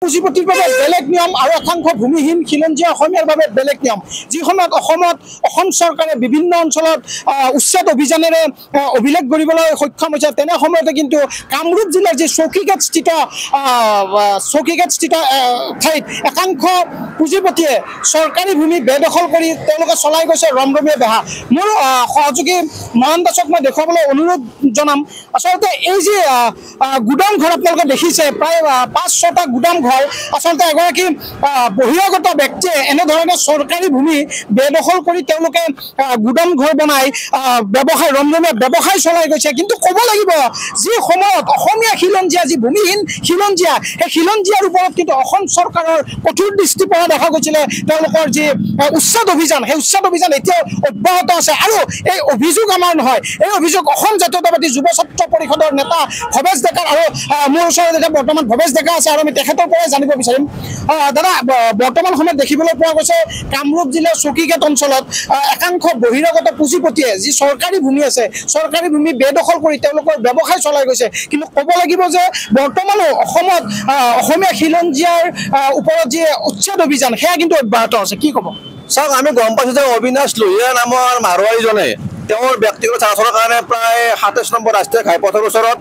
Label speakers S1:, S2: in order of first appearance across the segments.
S1: পুঁজিপতিৰ বাবে বেলেগ নিয়ম আৰু একাংশ ভূমিহীন খিলঞ্জীয়া অসমীয়াৰ বাবে বেলেগ নিয়ম যি সময়ত অসম চৰকাৰে বিভিন্ন অঞ্চলত উচ্ছেদ অভিযানেৰে অভিলেখ কৰিবলৈ সক্ষম হৈছে তেনে সময়তে কিন্তু কামৰূপ জিলাৰ যি চৌকিঘাটস্থিত ঠাইত একাংশ পুঁজিপতিয়ে চৰকাৰী ভূমি বেদখল কৰি তেওঁলোকে চলাই গৈছে ৰমৰমীয়া বেহা। মোৰ সহযোগী নয়ন দাসক মই দেখুৱাবলৈ অনুৰোধ জনাম। আচলতে এই যি গুদাম ঘৰ আপোনালোকে দেখিছে প্ৰায় ৫-৬টা গুদাম ঘৰ আচলতে এগৰাকী বহিৰাগত ব্যক্তিয়ে এনেধৰণে চৰকাৰী ভূমি বেদখল কৰি তেওঁলোকে গুদাম ঘৰ বনাই ব্যৱসায় ৰমৰমীয়া ব্যৱসায় চলাই গৈছে। কিন্তু ক'ব লাগিব যি সময়ত অসমীয়া খিলঞ্জীয়া যি ভূমিহীন খিলঞ্জীয়া সেই খিলঞ্জীয়াৰ ওপৰত কিন্তু অসম চৰকাৰৰ কঠোৰ দৃষ্টি পৰা দেখা গৈছিলে। তেওঁলোকৰ যি উচ্ছেদ অভিযান সেই উচ্ছেদ অভিযান এতিয়াও অব্যাহত আছে আৰু এই অভিযোগ আমাৰ নহয়, এই অভিযোগ অসম জাতীয়তাবাদী যুৱ ছাত্ৰ পৰিষদৰ নেতা ভৱেশ ডেকা আৰু মোৰ ওচৰত এতিয়া বৰ্তমান ভৱেশ ডেকা আছে আৰু আমি তেখেতৰ পৰাই জানিব বিচাৰিম। দাদা, বৰ্তমান সময়ত দেখিবলৈ পোৱা গৈছে কামৰূপ জিলাৰ চৌকিঘাট অঞ্চলত একাংশ বহিৰাগত পুঁজিপতিয়ে যি চৰকাৰী ভূমি আছে চৰকাৰী ভূমি বেদখল কৰি তেওঁলোকৰ ব্যৱসায় চলাই গৈছে। কিন্তু ক'ব লাগিব যে বৰ্তমানো অসমত অসমীয়া খিলঞ্জীয়াৰ ওপৰত যি উচ্ছেদ অভিযান সেয়া কিন্তু অব্যাহত আছে। কি ক'ব?
S2: চাওক, আমি গম পাইছোঁ যে অবিনাশ লোহিয়া নামৰ মাৰোৱাৰীজনে তেওঁৰ ব্যক্তিগত স্বাৰ্থৰ কাৰণে প্ৰায় ২৭ নম্বৰ ৰাষ্ট্ৰীয় ঘাইপথৰ ওচৰত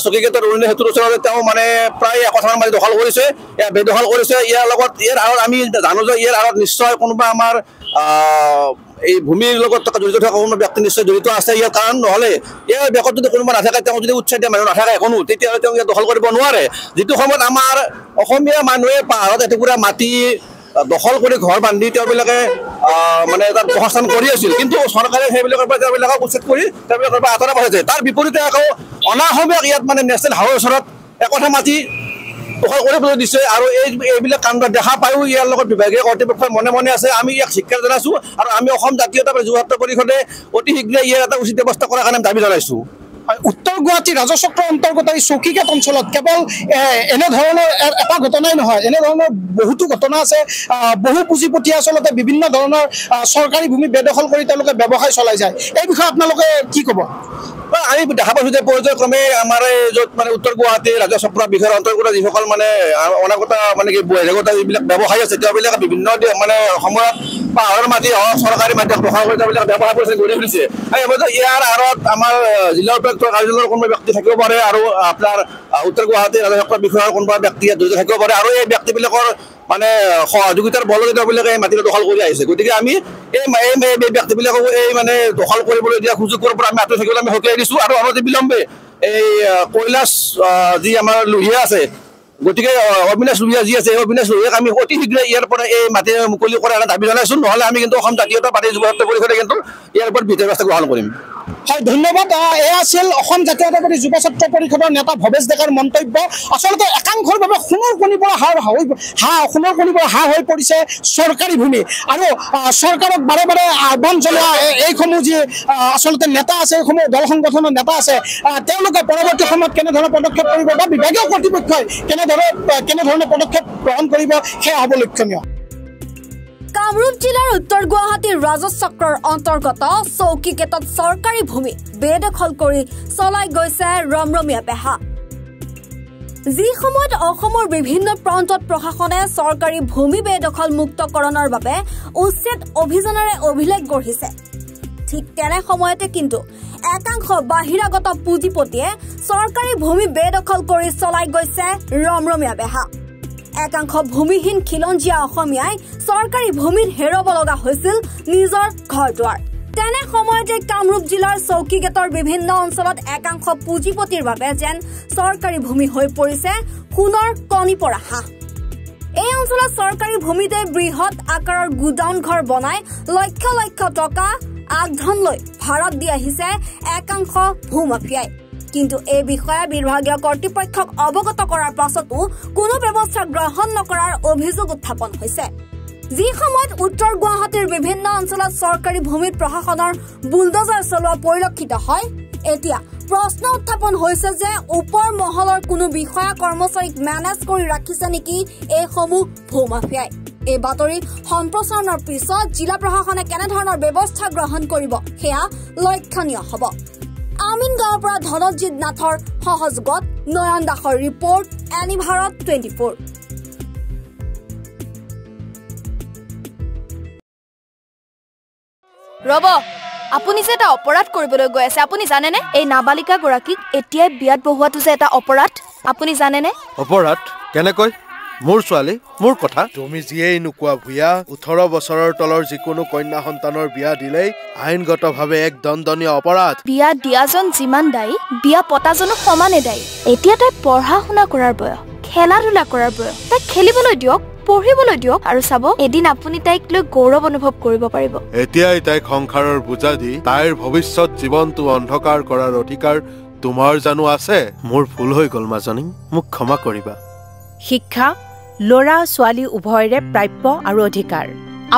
S2: চৌকিঘাটৰ উৰণি সেতুৰ ওচৰতে তেওঁ মানে প্ৰায় ১,০০০ মাটি দখল কৰিছে, বেদখল কৰিছে। ইয়াৰ আঁৰত আমি জানো যে ইয়াৰ আঁৰত নিশ্চয় কোনোবা আমাৰ এই ভূমিৰ লগত জড়িত থকা কোনো ব্যক্তি নিশ্চয় জড়িত আছে। ইয়াৰ কাৰণ নহ'লে ইয়াৰ বেকত যদি কোনোবা নাথাকে, তেওঁ যদি উচ্ছেদ দিয়া মানুহ নাথাকে কোনো, তেতিয়াহ'লে তেওঁ ইয়াত দখল কৰিব নোৱাৰে। যিটো সময়ত আমাৰ অসমীয়া মানুহে পাহাৰত এটুকুৰা মাটি দখল কৰি ঘৰ বান্ধি তেওঁবিলাকে মানে তাত প্ৰশাসন কৰি আছিল, কিন্তু চৰকাৰে সেইবিলাকৰ পৰা তেওঁবিলাকক উচ্ছেদ কৰি তেওঁবিলাকৰ পৰা আঁতৰাই পঠাইছে। তাৰ বিপৰীতে আকৌ অনাসমীয়াক ইয়াত মানে নেশ্যনেল হাইৱেৰ ওচৰত একঠা মাটি দখল কৰিবলৈ দিছে আৰু এইবিলাক কাণ্ড দেখা পায়ো ইয়াৰ লগত বিভাগীয় কৰ্তৃপক্ষই মনে মনে আছে। আমি ইয়াক স্বীকাৰ জনাইছোঁ আৰু আমি অসম জাতীয়তাবাদী যুৱ ছাত্ৰ পৰিষদে অতি শীঘ্ৰে ইয়াৰ এটা উচিত ব্যৱস্থা কৰাৰ কাৰণে দাবী জনাইছোঁ।
S1: উত্তৰ গুৱাহাটী ৰাজচক্ৰৰ অন্তৰ্গত এই চৌকিঘাট অঞ্চলত কেৱল এনেধৰণৰ এটা ঘটনাই নহয়, এনেধৰণৰ বহুতো ঘটনা আছে। বহু পুঁজিপতিয়ে আচলতে বিভিন্ন ধৰণৰ চৰকাৰী ভূমি বেদখল কৰি তেওঁলোকে ব্যৱসায় চলাই যায়। এই বিষয়ে আপোনালোকে কি ক'ব?
S2: আমি দেখা পাইছোঁ যে পৰ্যায়ক্ৰমে আমাৰ য'ত মানে উত্তৰ গুৱাহাটী ৰাজচক্ৰ বিষয়ৰ অন্তৰ্গত যিসকল মানে অনাগত মানে কি বহিৰাগত যিবিলাক ব্যৱসায়ী আছে তেওঁবিলাকে বিভিন্ন মানে সময়ত পাহাৰৰ মাটি হওক চৰকাৰী মাটি দখল কৰি তেওঁবিলাক ব্যৱসায় কৰিছে, গঢ়ি তুলিছে। ইয়াৰ আঁৰত আমাৰ জিলা উপায়ুক্ত কাৰ্যালয়ৰ কোনোবা ব্যক্তি থাকিব পাৰে আৰু আপোনাৰ উত্তৰ গুৱাহাটী ৰাজচক্ৰ বিষয়ৰ কোনোবা ব্যক্তি জড়িত থাকিব পাৰে আৰু এই ব্যক্তিবিলাকৰ মানে সহযোগিতাৰ বলতে তেওঁবিলাকে এই মাটিটো দখল কৰি আহিছে। গতিকে আমি এই ব্যক্তিবিলাকক এই মানে দখল কৰিবলৈ দিয়া সুযোগৰ পৰা আমি আঁতৰি থাকিবলৈ আমি সকীয়াই দিছোঁ আৰু অনতি বিলম্বে এই কৈলাশ যি আমাৰ লোহিয়া আছে, গতিকে অবিনাশ লোহিয়া যি আছে, অবিনাশ লোহিয়াক আমি অতি শীঘ্ৰে ইয়াৰ পৰা এই মাটি মুকলি কৰাৰ দাবী জনাইছোঁ। নহ'লে আমি কিন্তু অসম জাতীয়তাবাদী যুৱ ছাত্ৰ পৰিষদে কিন্তু ইয়াৰ ওপৰত বিধি ব্যৱস্থা গ্ৰহণ কৰিম।
S1: হয়, ধন্যবাদ। এয়া আছিল অসম জাতীয়তাবাদী যুৱ ছাত্ৰ পৰিষদৰ নেতা ভৱেশ ডেকাৰ মন্তব্য। আচলতে একাংশৰ বাবে সোণৰ কণিৰ পৰা হাঁহ হৈ পৰিছে চৰকাৰী ভূমি আৰু চৰকাৰক বাৰে বাৰে আহ্বান জনোৱা এইসমূহ যি আচলতে নেতা আছে, এইসমূহ দল সংগঠনৰ নেতা আছে, তেওঁলোকে পৰৱৰ্তী সময়ত কেনেধৰণৰ পদক্ষেপ কৰিব বা বিভাগীয় কৰ্তৃপক্ষই কেনেধৰণে পদক্ষেপ গ্ৰহণ কৰিব সেয়া হ'ব লক্ষণীয়।
S3: কামৰূপ জিলাৰ উত্তৰ গুৱাহাটীৰ ৰাজচক্ৰৰ অন্তৰ্গত চৌকিঘাটত চৰকাৰী ভূমি বেদখল কৰি চলাই গৈছে ৰমৰমীয়া বেহা। যি সময়ত অসমৰ বিভিন্ন প্ৰান্তত প্ৰশাসনে চৰকাৰী ভূমি বেদখল মুক্তকৰণৰ বাবে উচ্ছেদ অভিযানেৰে অভিলেখ গঢ়িছে, ঠিক তেনে সময়তে কিন্তু একাংশ বাহিৰাগত পুঁজিপতিয়ে চৰকাৰী ভূমি বেদখল কৰি চলাই গৈছে ৰমৰমীয়া বেহা। একাংশ ভূমিহীন খিলঞ্জীয়া অসমীয়াই চৰকাৰী ভূমিত হেৰাব লগা হৈছিল নিজৰ ঘৰ দুৱাৰ। তেনে সময়তে কামৰূপ জিলাৰ চৌকিঘাটৰ বিভিন্ন অঞ্চলত একাংশ পুঁজিপতিৰ বাবে যেন চৰকাৰী ভূমি হৈ পৰিছে সোণৰ কণী পৰা হাঁহ। এই অঞ্চলত চৰকাৰী ভূমিতে বৃহৎ আকাৰৰ গুদাম ঘৰ বনাই লক্ষ লক্ষ টকা আগধন লৈ ভাড়াত দি আহিছে একাংশ ভূমাফিয়াই। কিন্তু এই বিষয়ে বিভাগীয় কৰ্তৃপক্ষক অৱগত কৰাৰ পাছতো কোনো ব্যৱস্থা গ্ৰহণ নকৰাৰ অভিযোগ উত্থাপন হৈছে। যি সময়ত উত্তৰ গুৱাহাটীৰ বিভিন্ন অঞ্চলত চৰকাৰী ভূমিত প্ৰশাসনৰ বুলডজাৰ চলোৱা পৰিলক্ষিত হয়, এতিয়া প্ৰশ্ন উত্থাপন হৈছে যে ওপৰ মহলৰ কোনো বিষয়া কৰ্মচাৰীক মেনেজ কৰি ৰাখিছে নেকি এইসমূহ ভূমাফিয়াই। এই বাতৰি সম্প্ৰচাৰণৰ পিছত জিলা প্ৰশাসনে কেনেধৰণৰ ব্যৱস্থা গ্ৰহণ কৰিব সেয়া লক্ষণীয় হ'ব। আমিন গাঁৱৰ পৰা ধনজিৎ নাথৰ সহযোগত নয়ন দাসৰ ৰিপৰ্ট, এনি ভাৰত 24।
S4: ৰব আপুনি যে এটা অপৰাধ কৰিবলৈ গৈ আছে আপুনি জানেনে এই নাবালিকা গৰাকীক এতিয়াই বিয়াত বহোৱাটো যে এটা অপৰাধ আপুনি জানেনে
S5: অপৰাধ কেনেকৈ মোৰ ছোৱালী মোৰ কথা তুমি যিয়েই নোকোৱা ভূঞা 18 বছৰৰ তলৰ যিকোনো কন্যা সন্তানৰ বিয়া দিলেই আইনগতভাৱে এক দণ্ডনীয় অপৰাধ
S4: বিয়া দিয়াজন যিমান দায়ী বিয়া পতাজনো সমানে দায়ী এতিয়া তাই পঢ়া শুনা কৰাৰ বয়স খেলা ধূলা কৰাৰ বয়স তাই খেলিবলৈ দিয়ক পঢ়িবলৈ দিয়ক আৰু চাব এদিন আপুনি তাইক লৈ গৌৰৱ অনুভৱ কৰিব পাৰিব
S5: এতিয়াই তাইক সংসাৰৰ বুজা দি তাইৰ ভৱিষ্যত জীৱনটো অন্ধকাৰ কৰাৰ অধিকাৰ তোমাৰ জানো আছে মোৰ ভুল হৈ গ'ল মাজনী মোক ক্ষমা কৰিবা
S6: শিক্ষা ল'ৰা ছোৱালী উভয়ৰে প্ৰাপ্য আৰু অধিকাৰ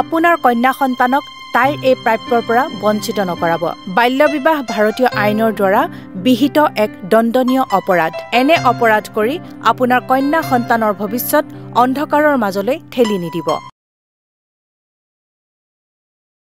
S6: আপোনাৰ কন্যা সন্তানক তাইৰ এই প্ৰাপ্যৰ পৰা বঞ্চিত নকৰাব বাল্য বিবাহ ভাৰতীয় আইনৰ দ্বাৰা বিহিত এক দণ্ডনীয় অপৰাধ এনে অপৰাধ কৰি আপোনাৰ কন্যা সন্তানৰ ভৱিষ্যত অন্ধকাৰৰ মাজলৈ ঠেলি নিদিব